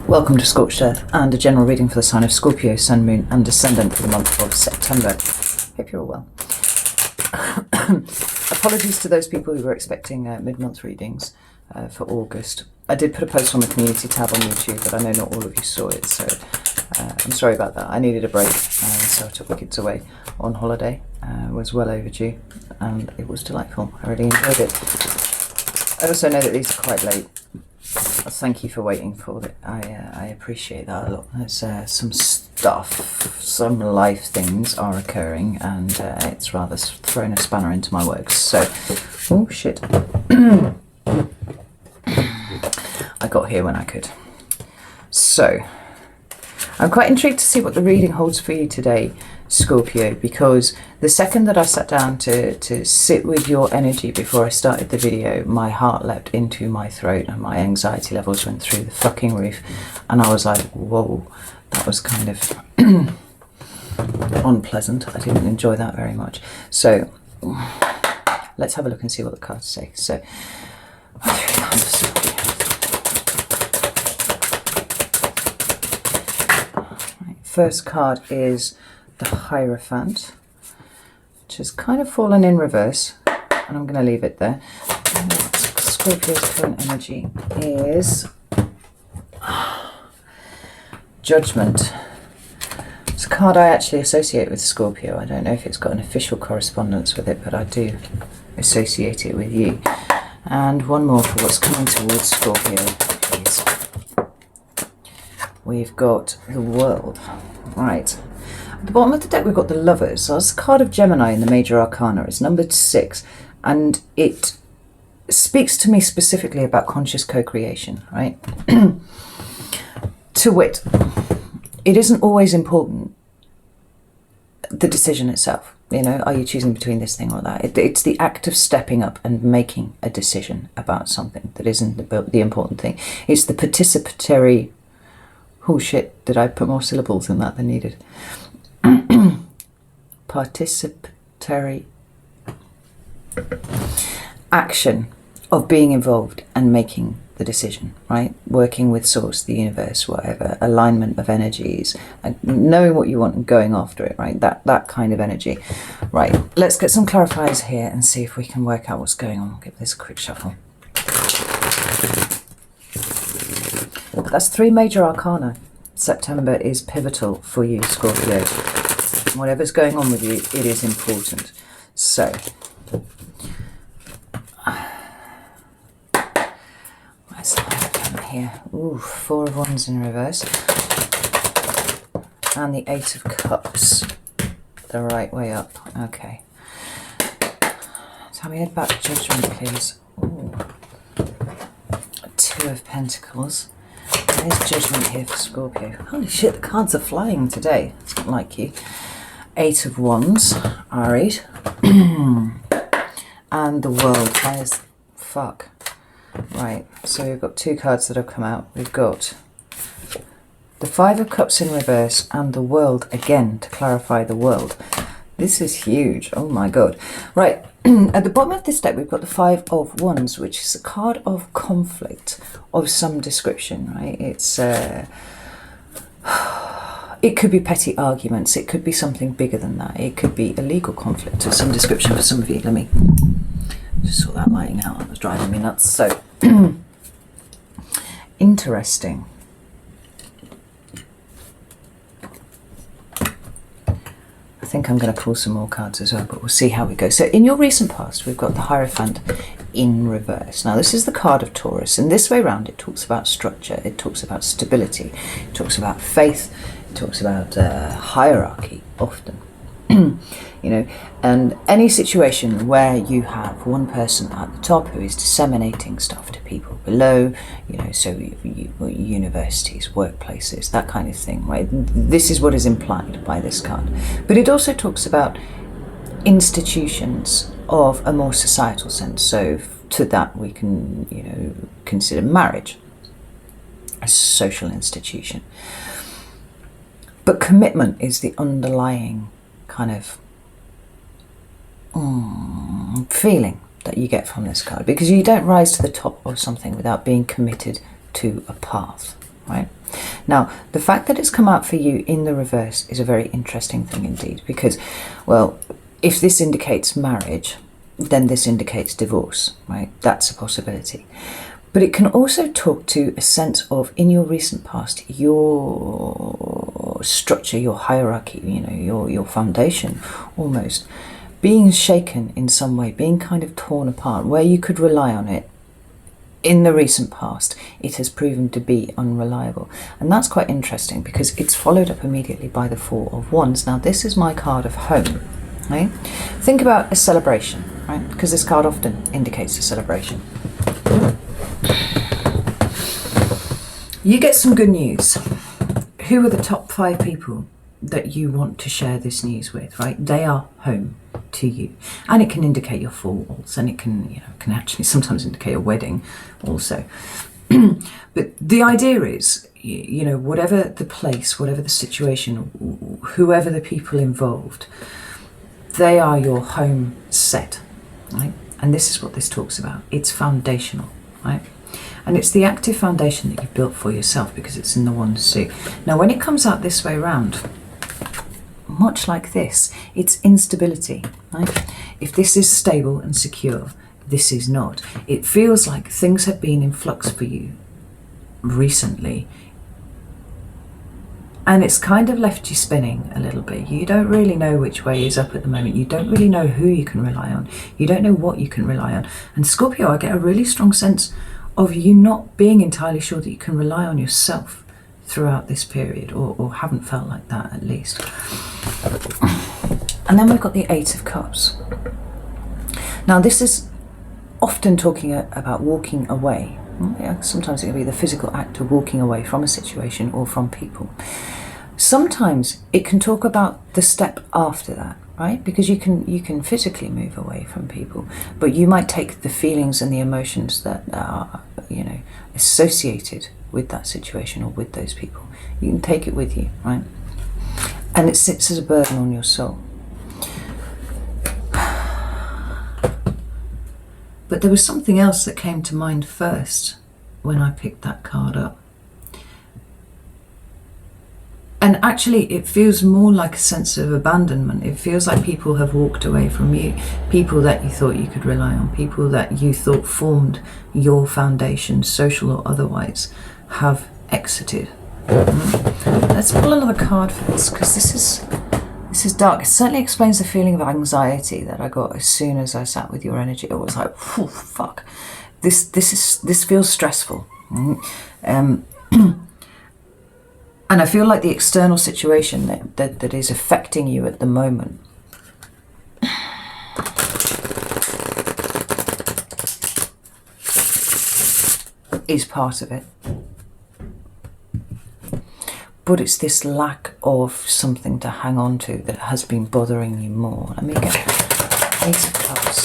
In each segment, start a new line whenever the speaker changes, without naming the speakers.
Welcome to Scorched Earth and a general reading for the sign of Scorpio, Sun, Moon and Descendant for the month of September. Hope you're all well. Apologies to those people who were expecting mid-month readings for August. I did put a post on the community tab on YouTube, but I know not all of you saw it, so I'm sorry about that. I needed a break, so I took the kids away on holiday. It was well overdue and it was delightful. I really enjoyed it. I also know that these are quite late. Thank you for waiting for it. I appreciate that a lot. There's some stuff, some life things are occurring, and it's rather thrown a spanner into my works. So, oh shit. I got here when I could. So, I'm quite intrigued to see what the reading holds for you today, Scorpio, because the second that I sat down to sit with your energy before I started the video, my heart leapt into my throat and my anxiety levels went through the fucking roof, and I was like, whoa, that was kind of unpleasant. I didn't enjoy that very much. So let's have a look and see what the cards say. So first card is the Hierophant, which has kind of fallen in reverse, and I'm going to leave it there. Scorpio's current energy is Judgment. It's a card I actually associate with Scorpio. I don't know if it's got an official correspondence with it, but I do associate it with you. And one more for what's coming towards Scorpio, please. We've got the World. Right. At the bottom of the deck we've got the Lovers. So that's the card of Gemini in the Major Arcana. It's numbered 6, and it speaks to me specifically about conscious co-creation, right? To wit, it isn't always important, the decision itself. You know, are you choosing between this thing or that? It's the act of stepping up and making a decision about something that isn't the important thing. It's the participatory... Oh shit, did I put more syllables in that than needed? Participatory action of being involved and making the decision, right? Working with source, the universe, whatever, alignment of energies, and knowing what you want and going after it, right? That kind of energy. Right, let's get some clarifiers here and see if we can work out what's going on. I'll give this a quick shuffle. That's 3 major arcana. September is pivotal for you, Scorpio. Whatever's going on with you, it is important. So, where's the Hierophant here? Ooh, 4 of Wands in reverse. And the 8 of Cups. The right way up. Okay. Tell me about Judgment, please. Ooh. 2 of Pentacles. There's Judgment here for Scorpio. Holy shit, the cards are flying today. It's not like you. 8 of Wands, Aries. And the World. There's... fuck. Right, so we've got 2 cards that have come out. We've got the 5 of Cups in reverse and the World again, to clarify the World. This is huge. Oh my god. Right, at the bottom of this deck we've got the 5 of Wands, which is a card of conflict of some description, right? It's it could be petty arguments, it could be something bigger than that, it could be a legal conflict of some description for some of you. Let me just sort that lighting out, that was driving me nuts. So interesting. I think I'm going to pull some more cards as well, but we'll see how we go. So in your recent past, we've got the Hierophant in reverse. Now, this is the card of Taurus, and this way around, it talks about structure, it talks about stability, it talks about faith, it talks about hierarchy, often. You know, and any situation where you have one person at the top who is disseminating stuff to people below, you know, so universities, workplaces, that kind of thing, right? This is what is implied by this card. But it also talks about institutions of a more societal sense. So to that we can, you know, consider marriage a social institution. But commitment is the underlying kind of feeling that you get from this card, because you don't rise to the top of something without being committed to a path, right? Now, the fact that it's come out for you in the reverse is a very interesting thing indeed, because, well, if this indicates marriage, then this indicates divorce, right? That's a possibility. But it can also talk to a sense of, in your recent past, your structure, your hierarchy, you know, your foundation almost, being shaken in some way, being kind of torn apart, where you could rely on it. In the recent past, it has proven to be unreliable. And that's quite interesting because it's followed up immediately by the Four of Wands. Now, this is my card of home, right? Think about a celebration, right? Because this card often indicates a celebration. You get some good news. Who are the top 5 people that you want to share this news with, right? They are home to you. And it can indicate your falls, and it can, you know, can actually sometimes indicate a wedding also. But the idea is, you know, whatever the place, whatever the situation, whoever the people involved, they are your home set, right? And this is what this talks about. It's foundational, right? And it's the active foundation that you've built for yourself because it's in the Wands too. Now, when it comes out this way around, much like this, it's instability, right? If this is stable and secure, this is not. It feels like things have been in flux for you recently, and it's kind of left you spinning a little bit. You don't really know which way is up at the moment. You don't really know who you can rely on. You don't know what you can rely on. And Scorpio, I get a really strong sense of you not being entirely sure that you can rely on yourself throughout this period, or haven't felt like that at least. And then we've got the Eight of Cups. Now, this is often talking about walking away. Sometimes it can be the physical act of walking away from a situation or from people. Sometimes it can talk about the step after that, right? Because you can physically move away from people, but you might take the feelings and the emotions that are, you know, associated with that situation or with those people. You can take it with you, right? And it sits as a burden on your soul. But there was something else that came to mind first when I picked that card up. And actually, it feels more like a sense of abandonment. It feels like people have walked away from you. People that you thought you could rely on. People that you thought formed your foundation, social or otherwise, have exited. Let's pull another card for this, because this is dark. It certainly explains the feeling of anxiety that I got as soon as I sat with your energy. It was like, whew, fuck. This feels stressful. And I feel like the external situation that is affecting you at the moment is part of it. But it's this lack of something to hang on to that has been bothering you more. Let me get Ace of Cups.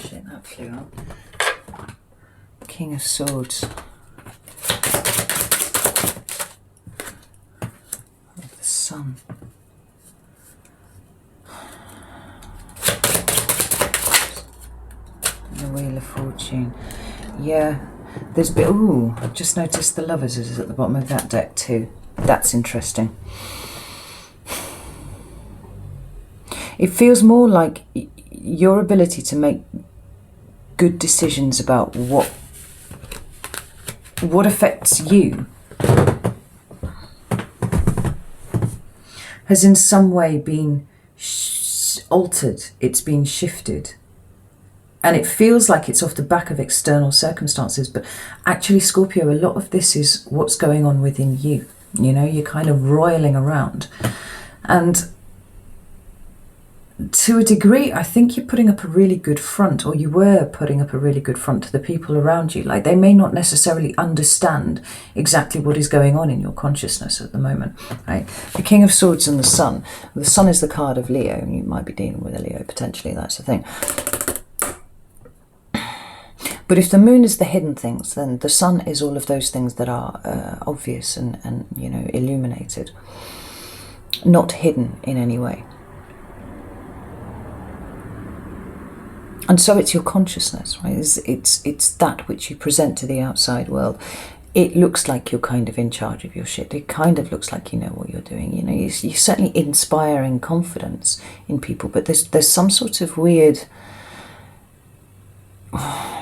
Shit, that flew out. King of Swords. The Sun. The Wheel of Fortune. Yeah. There's a bit, ooh, I've just noticed the Lovers is at the bottom of that deck too. That's interesting. It feels more like your ability to make good decisions about what affects you has in some way been altered. It's been shifted. And it feels like it's off the back of external circumstances, but actually, Scorpio, a lot of this is what's going on within you. You know, you're kind of roiling around. And to a degree, I think you're putting up a really good front, or you were putting up a really good front to the people around you. Like, they may not necessarily understand exactly what is going on in your consciousness at the moment, right? The King of Swords and the Sun. The Sun is the card of Leo, and you might be dealing with a Leo potentially, that's the thing. But if the moon is the hidden things, then the sun is all of those things that are obvious and you know, illuminated, not hidden in any way. And so it's your consciousness, right? It's that which you present to the outside world. it looks like you're kind of in charge of your shit. It kind of looks like you know what you're doing. You know, you're certainly inspiring confidence in people, but there's some sort of weird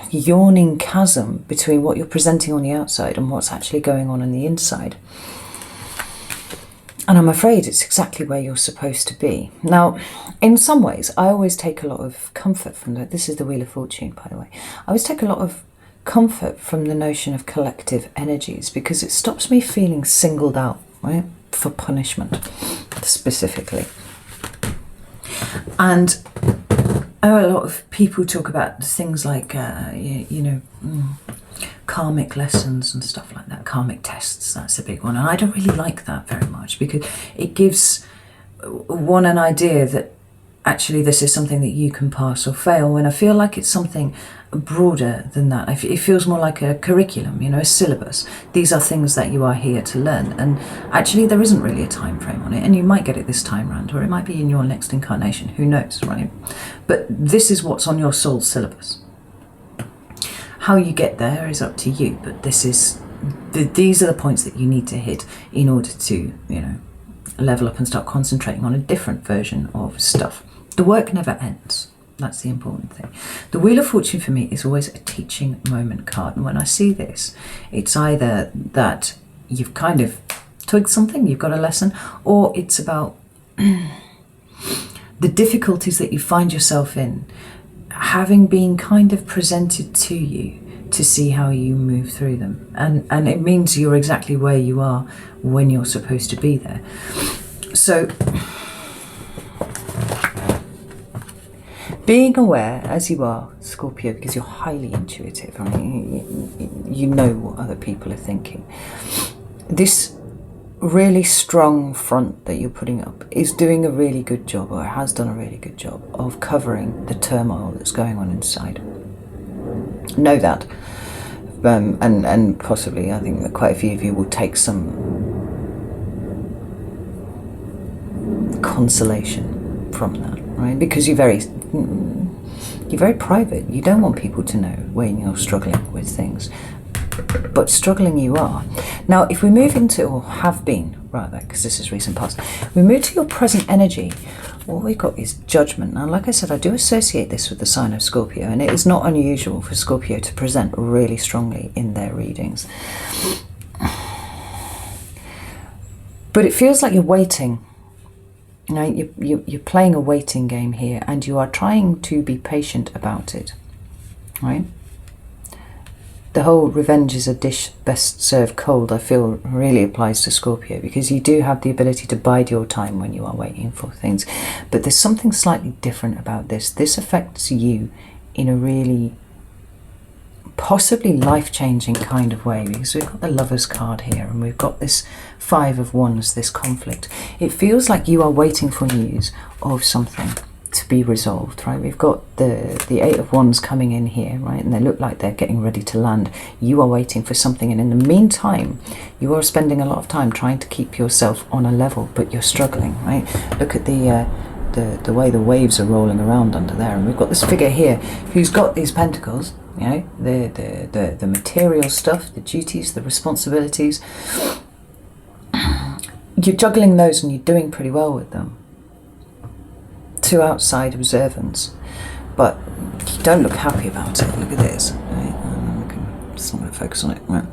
yawning chasm between what you're presenting on the outside and what's actually going on the inside. And I'm afraid it's exactly where you're supposed to be. Now, in some ways, I always take a lot of comfort from that. This is the Wheel of Fortune, by the way. I always take a lot of comfort from the notion of collective energies, because it stops me feeling singled out, right, for punishment specifically. And I know a lot of people talk about things like karmic lessons and stuff like that, karmic tests. That's a big one, and I don't really like that very much, because it gives one an idea that actually this is something that you can pass or fail, when I feel like it's something broader than that. It feels more like a curriculum, you know, a syllabus. These are things that you are here to learn, and actually there isn't really a time frame on it, and you might get it this time round, or it might be in your next incarnation, who knows, right? But this is what's on your soul syllabus. How you get there is up to you, but these are the points that you need to hit in order to, you know, level up and start concentrating on a different version of stuff. The work never ends. That's the important thing. The Wheel of Fortune for me is always a teaching moment card. And when I see this, it's either that you've kind of twigged something, you've got a lesson, or it's about the difficulties that you find yourself in, having been kind of presented to you to see how you move through them. And it means you're exactly where you are when you're supposed to be there. So being aware as you are, Scorpio, because you're highly intuitive, I mean, you know what other people are thinking. This really strong front that you're putting up is doing a really good job, or has done a really good job, of covering the turmoil that's going on inside. Know that. And possibly, I think that quite a few of you will take some consolation from that, right? Because you're very private. You don't want people to know when you're struggling with things, but struggling you are. Now, if we move into, or have been, rather, because this is recent past, we move to your present energy, what we've got is judgment. Now, like I said, I do associate this with the sign of Scorpio, and it is not unusual for Scorpio to present really strongly in their readings. But it feels like you're waiting. You know, you're playing a waiting game here, and you are trying to be patient about it, right? The whole revenge is a dish best served cold, I feel, really applies to Scorpio, because you do have the ability to bide your time when you are waiting for things. But there's something slightly different about this. This affects you in a really possibly life-changing kind of way, because we've got the Lovers card here, and we've got this Five of Wands, this conflict. It feels like you are waiting for news of something to be resolved, right? We've got the Eight of Wands coming in here, right? And they look like they're getting ready to land. You are waiting for something, and in the meantime, you are spending a lot of time trying to keep yourself on a level, but you're struggling, right? Look at the way the waves are rolling around under there, and we've got this figure here who's got these pentacles, you know, the material stuff, the duties, the responsibilities. You're juggling those, and you're doing pretty well with them to outside observance, but you don't look happy about it. Look at this, right? I'm just not going to focus on it, right?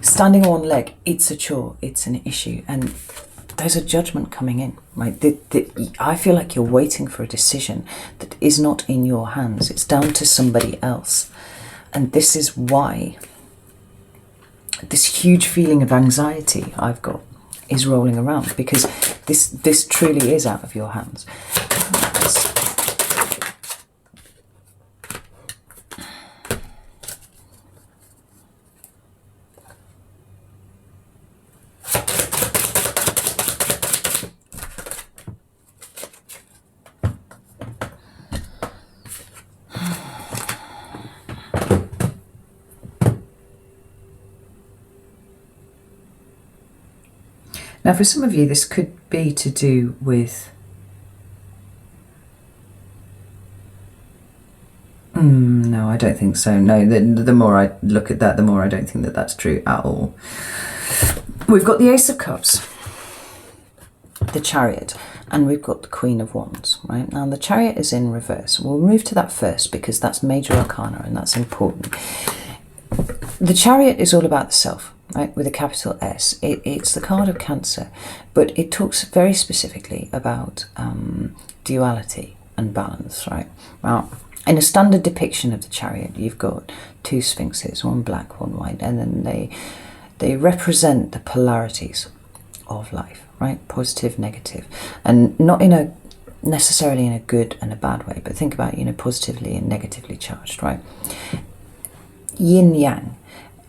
Standing on one leg, it's a chore, it's an issue, and there's a judgment coming in, right? I feel like you're waiting for a decision that is not in your hands. It's down to somebody else. And this is why this huge feeling of anxiety I've got is rolling around, because this truly is out of your hands. Now, for some of you, this could be to do with No, I don't think so. No, the more I look at that, the more I don't think that that's true at all. We've got the Ace of Cups, the Chariot, and we've got the Queen of Wands, right? Now, the Chariot is in reverse. We'll move to that first because that's major arcana and that's important. The Chariot is all about the self, right, with a capital S. It's the card of Cancer, but it talks very specifically about duality and balance, right? Now, in a standard depiction of the Chariot, you've got two sphinxes, one black, one white, and then they represent the polarities of life, right? Positive, negative, and not necessarily in a good and a bad way, but think about, positively and negatively charged, right? Yin yang,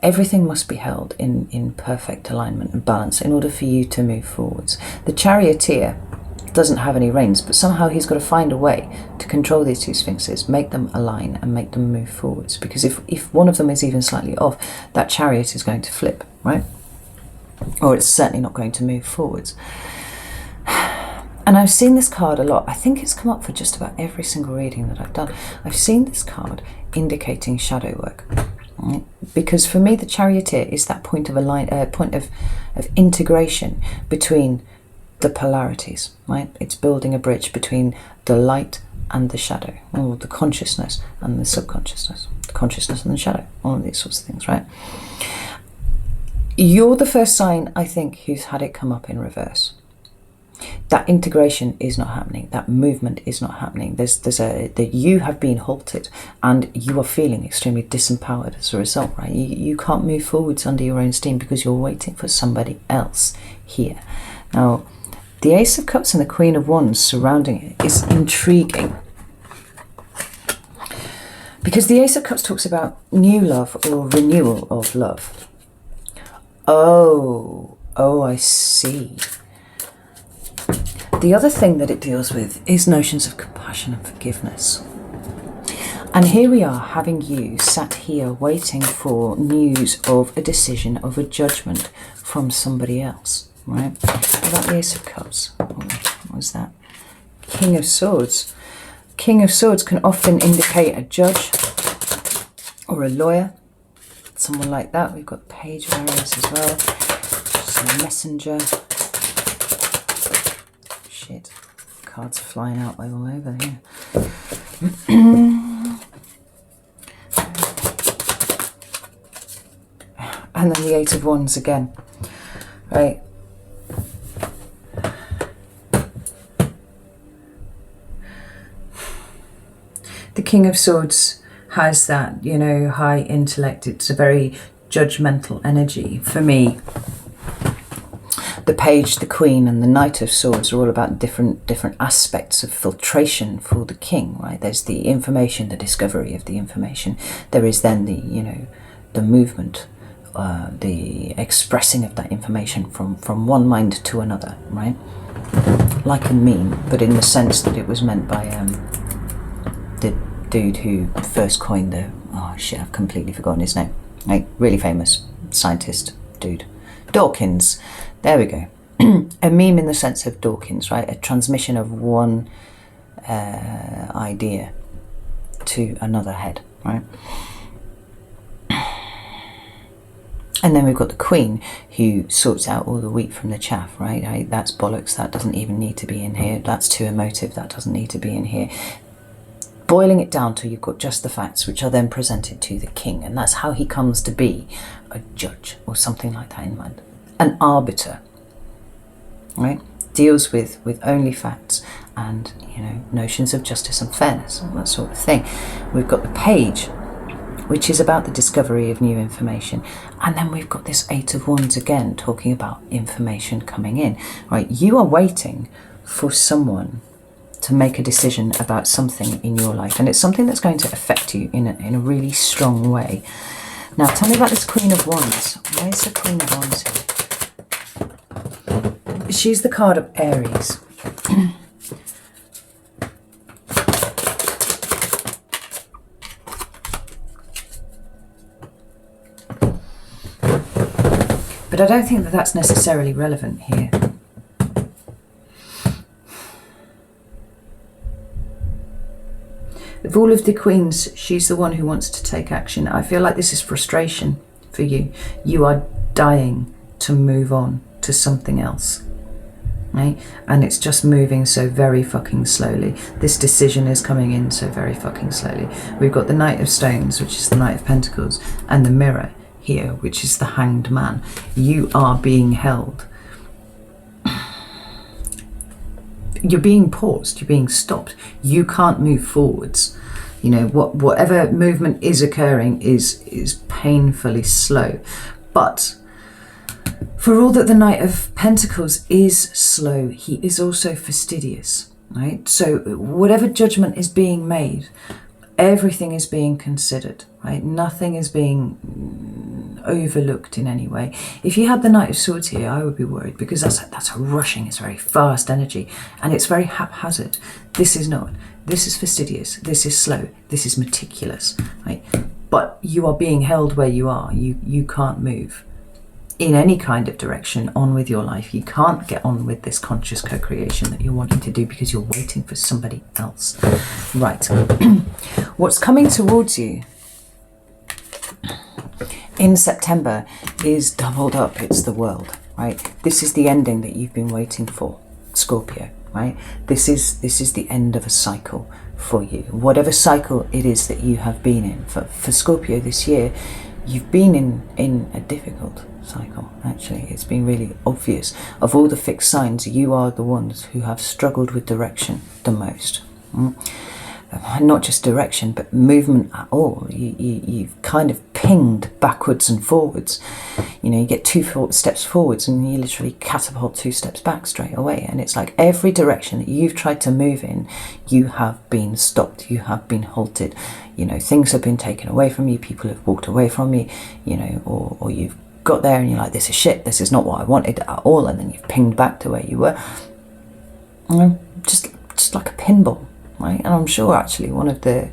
everything must be held in perfect alignment and balance in order for you to move forwards. The charioteer doesn't have any reins, but somehow he's got to find a way to control these two sphinxes, make them align and make them move forwards, because if one of them is even slightly off, that chariot is going to flip, right? Or it's certainly not going to move forwards. And I've seen this card a lot. I think it's come up for just about every single reading that I've done. I've seen this card indicating shadow work. Right? Because for me, the charioteer is that point of integration between the polarities, right? It's building a bridge between the light and the shadow, or the consciousness and the subconsciousness, the consciousness and the shadow, all of these sorts of things, right? You're the first sign, I think, who's had it come up in reverse. That integration is not happening. That movement is not happening. That you have been halted and you are feeling extremely disempowered as a result, right? You can't move forwards under your own steam because you're waiting for somebody else here. Now, the Ace of Cups and the Queen of Wands surrounding it is intriguing, because the Ace of Cups talks about new love or renewal of love. Oh, I see. The other thing that it deals with is notions of compassion and forgiveness. And here we are, having you sat here waiting for news of a decision, of a judgment from somebody else, right? What about the Ace of Cups? What was that? King of Swords. King of Swords can often indicate a judge or a lawyer, someone like that. We've got the Page of Arrows as well. Just a messenger. Shit, cards are flying out all over here. And then the Eight of Wands again, right? The King of Swords has that, high intellect. It's a very judgmental energy. For me, the Page, the Queen, and the Knight of Swords are all about different aspects of filtration for the king, right? There's the information, the discovery of the information. There is then the movement, the expressing of that information from one mind to another, right? Like a meme, but in the sense that it was meant by the dude who first coined I've completely forgotten his name. Like, really famous scientist dude. Dawkins. There we go. A meme in the sense of Dawkins, right? A transmission of one idea to another head, right? And then we've got the Queen, who sorts out all the wheat from the chaff, right? That's bollocks. That doesn't even need to be in here. That's too emotive. That doesn't need to be in here. Boiling it down till you've got just the facts, which are then presented to the king. And that's how he comes to be a judge or something like that in mind. An arbiter, right? Deals with only facts and, notions of justice and fairness and that sort of thing. We've got the Page, which is about the discovery of new information. And then we've got this Eight of Wands again, talking about information coming in, right? You are waiting for someone to make a decision about something in your life. And it's something that's going to affect you in a really strong way. Now, tell me about this Queen of Wands. Where's the Queen of Wands here? She's the card of Aries. But I don't think that that's necessarily relevant here. The Fool of the Queens, she's the one who wants to take action. I feel like this is frustration for you. You are dying to move on to something else, right? And it's just moving so very fucking slowly. This decision is coming in so very fucking slowly. We've got the Knight of Stones, which is the Knight of Pentacles, and the Mirror here, which is the Hanged Man. You are being held. You're being paused, you're being stopped. You can't move forwards. You know, whatever movement is occurring is painfully slow. But for all that the Knight of Pentacles is slow, he is also fastidious, right? So whatever judgment is being made, everything is being considered, right? Nothing is being overlooked in any way. If you had the Knight of Swords here, I would be worried, because that's a rushing, it's very fast energy, and it's very haphazard. This is not. This is fastidious. This is slow. This is meticulous, right? But you are being held where you are. You can't move in any kind of direction on with your life. You can't get on with this conscious co-creation that you're wanting to do because you're waiting for somebody else. Right. What's coming towards you in September is doubled up. It's the world, right? This is the ending that you've been waiting for, Scorpio, right? This is the end of a cycle for you. Whatever cycle it is that you have been in. For Scorpio this year, you've been in a difficult cycle. Actually, it's been really obvious. Of all the fixed signs, you are the ones who have struggled with direction the most. Not just direction, but movement at all. You've kind of pinged backwards and forwards. You know, you get 2 steps forwards and you literally catapult 2 steps back straight away. And it's like every direction that you've tried to move in, you have been stopped, you have been halted. You know, things have been taken away from you, people have walked away from you, you know, or you've got there and you're like, this is shit, this is not what I wanted at all, and then you've pinged back to where you were. Just like a pinball. Right? And I'm sure actually one of the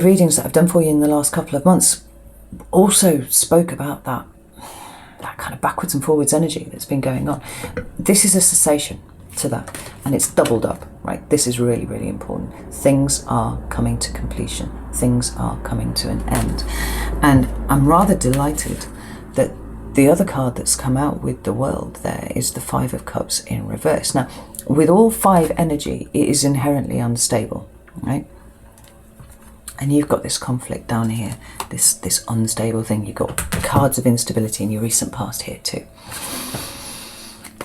readings that I've done for you in the last couple of months also spoke about that kind of backwards and forwards energy that's been going on. This is a cessation to that, and it's doubled up, right? This is really, really important. Things are coming to completion. Things are coming to an end. And I'm rather delighted that the other card that's come out with the world there is the Five of Cups in reverse. Now, with all 5 energy, it is inherently unstable, right? And you've got this conflict down here, this unstable thing. You've got cards of instability in your recent past here too.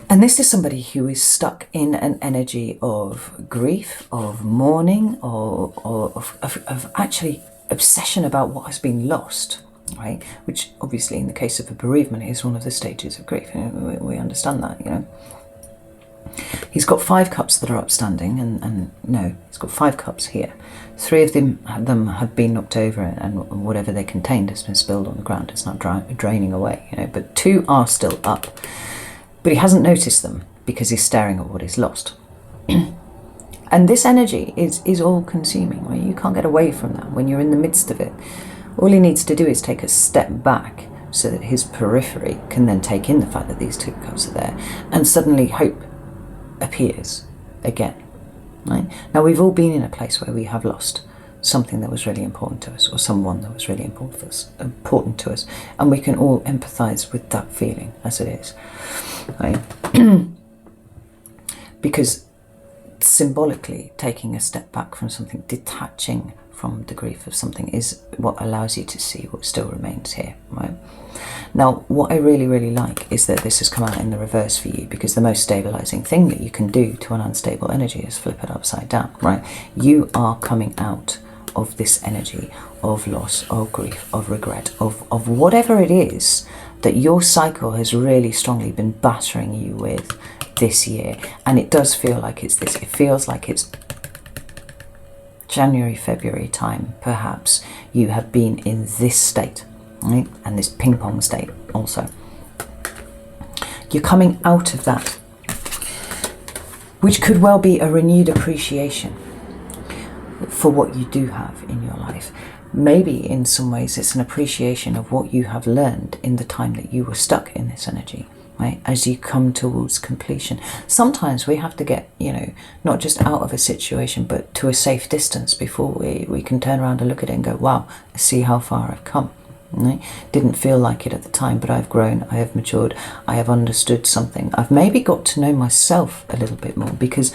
And this is somebody who is stuck in an energy of grief, of mourning, or of actually obsession about what has been lost, right? Which obviously in the case of a bereavement is one of the stages of grief. You know, we understand that, you know. He's got 5 cups that are upstanding, and no, he's got 5 cups here. 3 of them have been knocked over, and whatever they contained has been spilled on the ground. It's not draining away, you know. But 2 are still up, but he hasn't noticed them because he's staring at what he's lost. And this energy is all-consuming. Right? You can't get away from that when you're in the midst of it. All he needs to do is take a step back so that his periphery can then take in the fact that these 2 cups are there, and suddenly hope appears again. Right? Now, we've all been in a place where we have lost something that was really important to us, or someone that was really important to us, and we can all empathise with that feeling as it is. Right? Because symbolically, taking a step back from something, detaching from the grief of something, is what allows you to see what still remains here, right? Now, what I really, really like is that this has come out in the reverse for you, because the most stabilizing thing that you can do to an unstable energy is flip it upside down, right? You are coming out of this energy of loss, of grief, of regret, of whatever it is that your cycle has really strongly been battering you with this year. And it does feel like it's this. It feels like it's January, February time, perhaps, you have been in this state, right? And this ping pong state also. You're coming out of that, which could well be a renewed appreciation for what you do have in your life. Maybe in some ways it's an appreciation of what you have learned in the time that you were stuck in this energy. right, as you come towards completion. Sometimes we have to get, you know, not just out of a situation, but to a safe distance before we can turn around and look at it and go, wow, I see how far I've come. Right? Didn't feel like it at the time, but I've grown, I have matured, I have understood something. I've maybe got to know myself a little bit more, because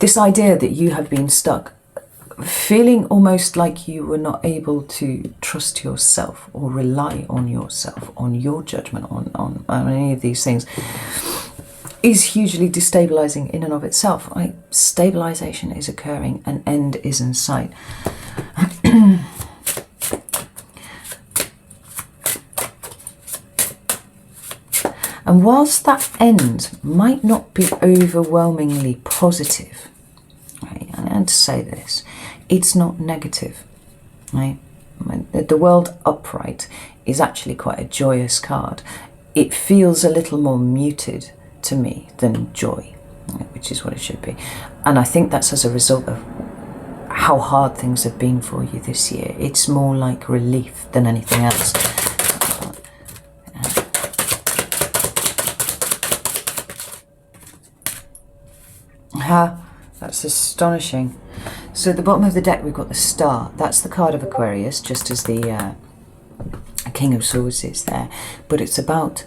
this idea that you have been stuck, feeling almost like you were not able to trust yourself or rely on yourself, on your judgment, on any of these things, is hugely destabilizing in and of itself. Right? Stabilization is occurring, an end is in sight. And whilst that end might not be overwhelmingly positive, right, and to say this, it's not negative, right? The world upright is actually quite a joyous card. It feels a little more muted to me than joy, right, which is what it should be. And I think that's as a result of how hard things have been for you this year. It's more like relief than anything else. That's astonishing. So at the bottom of the deck we've got the Star. That's the card of Aquarius, just as the King of Swords is there. But it's about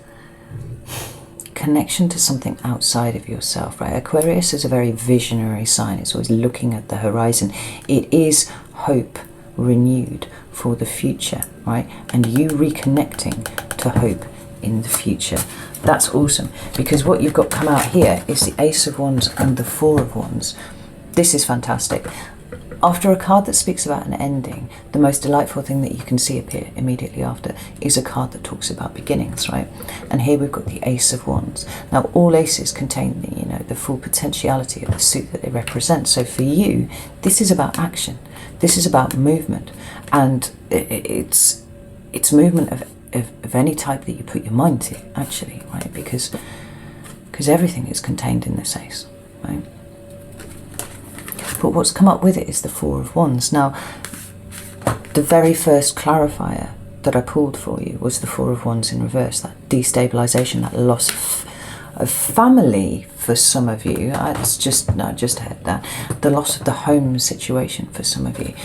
connection to something outside of yourself, right? Aquarius is a very visionary sign. It's always looking at the horizon. It is hope renewed for the future, right? And you reconnecting to hope in the future. That's awesome, because what you've got come out here is the Ace of Wands and the Four of Wands. This is fantastic. After a card that speaks about an ending, the most delightful thing that you can see appear immediately after is a card that talks about beginnings, right? And here we've got the Ace of Wands. Now, all aces contain the, you know, the full potentiality of the suit that they represent. So for you, this is about action. This is about movement, and it's movement of any type that you put your mind to, actually, right? Because everything is contained in this ace, right? But what's come up with it is the Four of Wands. Now, the very first clarifier that I pulled for you was the Four of Wands in reverse, that destabilization, that loss of family for some of you. I just heard that. The loss of the home situation for some of you.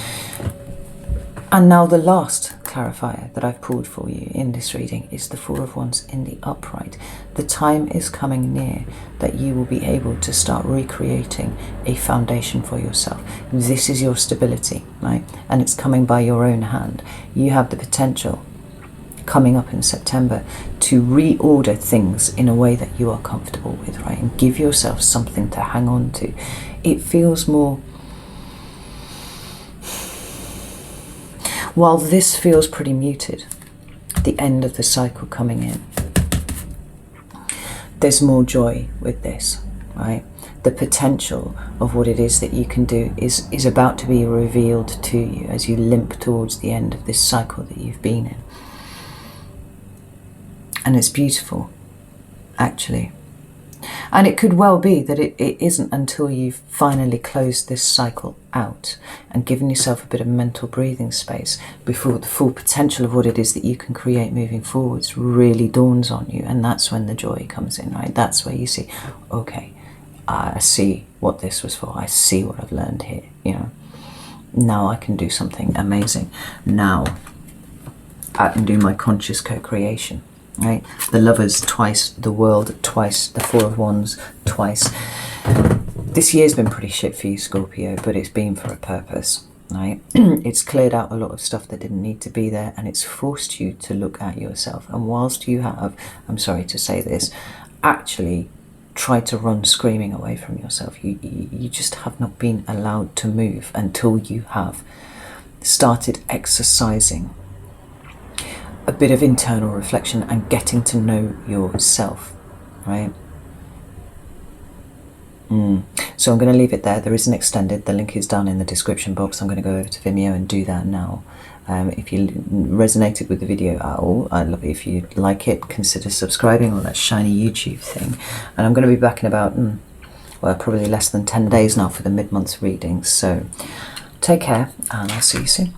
And now the last clarifier that I've pulled for you in this reading is the Four of Wands in the upright. The time is coming near that you will be able to start recreating a foundation for yourself. This is your stability, right? And it's coming by your own hand. You have the potential coming up in September to reorder things in a way that you are comfortable with, right? And give yourself something to hang on to. It feels more... While this feels pretty muted, the end of the cycle coming in, there's more joy with this, right? The potential of what it is that you can do is about to be revealed to you as you limp towards the end of this cycle that you've been in. And it's beautiful, actually. And it could well be that it isn't until you've finally closed this cycle out and given yourself a bit of mental breathing space before the full potential of what it is that you can create moving forwards really dawns on you. And that's when the joy comes in, right? That's where you see, okay, I see what this was for. I see what I've learned here, you know. Now I can do something amazing. Now I can do my conscious co-creation. Right, the Lovers twice, the World twice, the Four of Wands twice. This year's been pretty shit for you, Scorpio, but it's been for a purpose, right? It's cleared out a lot of stuff that didn't need to be there, and it's forced you to look at yourself. And whilst you have, I'm sorry to say this, actually tried to run screaming away from yourself, you just have not been allowed to move until you have started exercising a bit of internal reflection and getting to know yourself, right? So I'm going to leave it there. There is an extended. The link is down in the description box. I'm going to go over to Vimeo and do that now. If you resonated with the video at all, I'd love it if you like it. Consider subscribing, all that shiny YouTube thing. And I'm going to be back in about, well, probably less than 10 days now for the mid-month readings. So take care, and I'll see you soon.